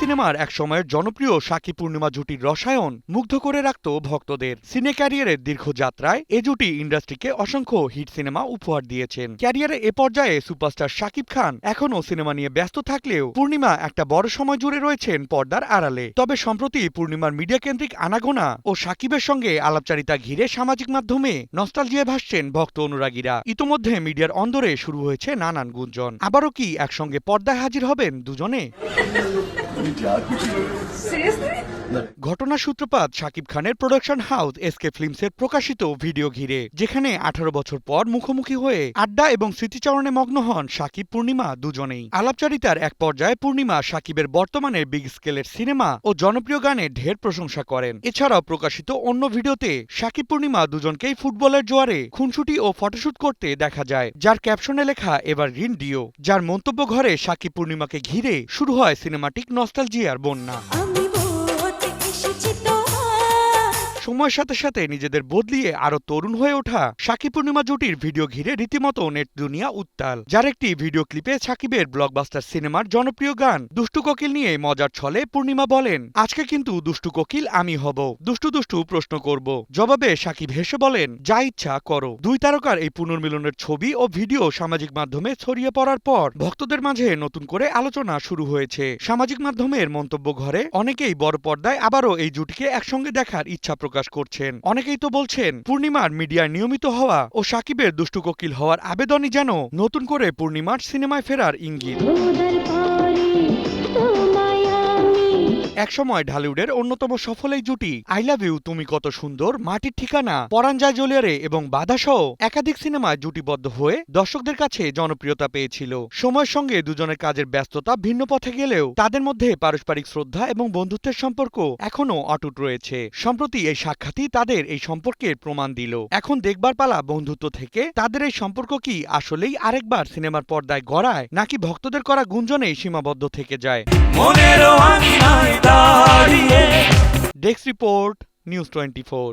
সিনেমার এক সময়ের জনপ্রিয় শাকিব পূর্ণিমা জুটির রসায়ন মুগ্ধ করে রাখত ভক্তদের। সিনে ক্যারিয়ারের দীর্ঘ যাত্রায় এ জুটি ইন্ডাস্ট্রিকে অসংখ্য হিট সিনেমা উপহার দিয়েছেন। ক্যারিয়ারে এ পর্যায়ে সুপারস্টার শাকিব খান এখনও সিনেমা নিয়ে ব্যস্ত থাকলেও পূর্ণিমা একটা বড় সময় জুড়ে রয়েছেন পর্দার আড়ালে। তবে সম্প্রতি পূর্ণিমার মিডিয়া কেন্দ্রিক আনাগোনা ও শাকিবের সঙ্গে আলাপচারিতা ঘিরে সামাজিক মাধ্যমে নস্টালজিয়ায় ভাসছেন ভক্ত অনুরাগীরা। ইতোমধ্যে মিডিয়ার অন্দরে শুরু হয়েছে নানান গুঞ্জন। আবারও কি একসঙ্গে পর্দায় হাজির হবেন দুজনে? ঘটনার সূত্রপাত শাকিব খানের প্রোডাকশন হাউস এসকে ফিল্মসের প্রকাশিত ভিডিও ঘিরে, যেখানে 18 বছর পর মুখোমুখি হয়ে আড্ডা এবং স্মৃতিচারণে মগ্ন হন শাকিব পূর্ণিমা দুজনেই। আলাপচারিতার এক পর্যায়ে পূর্ণিমা শাকিবের বর্তমানের বিগ স্কেলের সিনেমা ও জনপ্রিয় গানের ঢের প্রশংসা করেন। এছাড়াও প্রকাশিত অন্য ভিডিওতে শাকিব পূর্ণিমা দুজনকেই ফুটবলের জোয়ারে খুনসুটি ও ফটোশুট করতে দেখা যায়, যার ক্যাপশনে লেখা এভারগ্রিন ডিও। যার মন্তব্য ঘরে শাকিব পূর্ণিমাকে ঘিরে শুরু হয় সিনেমাটিক নস্টালজিয়ার বন্যা। সময়ের সাথে সাথে নিজেদের বদলিয়ে আরো তরুণ হয়ে ওঠা শাকিব পূর্ণিমা জুটির ভিডিও ঘিরে রীতিমতো নেট দুনিয়া উত্তাল। যার একটি ভিডিও ক্লিপে শাকিবের ব্লকবাস্টার সিনেমার জনপ্রিয় গান দুষ্টু কোকিল নিয়ে মজার ছলে পূর্ণিমা বলেন, আজকে কিন্তু দুষ্টু কোকিল আমি হব, দুষ্টু দুষ্টু প্রশ্ন করব। জবাবে শাকিব হেসে বলেন, যা ইচ্ছা করো। দুই তারকার এই পুনর্মিলনের ছবি ও ভিডিও সামাজিক মাধ্যমে ছড়িয়ে পড়ার পর ভক্তদের মাঝে নতুন করে আলোচনা শুরু হয়েছে। সামাজিক মাধ্যমের মন্তব্য ঘরে অনেকেই বড় পর্দায় আবারও এই জুটিকে একসঙ্গে দেখার ইচ্ছা প্রকাশ করছেন। অনেকেই তো বলছেন পূর্ণিমার মিডিয়ায় নিয়মিত হওয়া ও শাকিবের দুষ্টু কোকিল হওয়ার আবেদনই যেন নতুন করে পূর্ণিমার সিনেমায় ফেরার ইঙ্গিত। একসময় ঢালিউডের অন্যতম সফল এই জুটি আই লাভ ইউ, তুমি কত সুন্দর, মাটির ঠিকানা, পরাণ যায় জ্বলিয়ারে এবং বাধাসহ একাধিক সিনেমায় জুটিবদ্ধ হয়ে দর্শকদের কাছে জনপ্রিয়তা পেয়েছিল। সময়ের সঙ্গে দুজনের কাজের ব্যস্ততা ভিন্ন পথে গেলেও তাদের মধ্যে পারস্পরিক শ্রদ্ধা এবং বন্ধুত্বের সম্পর্ক এখনও অটুট রয়েছে। সম্প্রতি এই সাক্ষাৎই তাদের এই সম্পর্কের প্রমাণ দিল। এখন দেখবার পালা বন্ধুত্ব থেকে তাদের এই সম্পর্ক কি আসলেই আরেকবার সিনেমার পর্দায় গড়ায়, নাকি ভক্তদের করা গুঞ্জনেই সীমাবদ্ধ থেকে যায়। Desk report, news 24।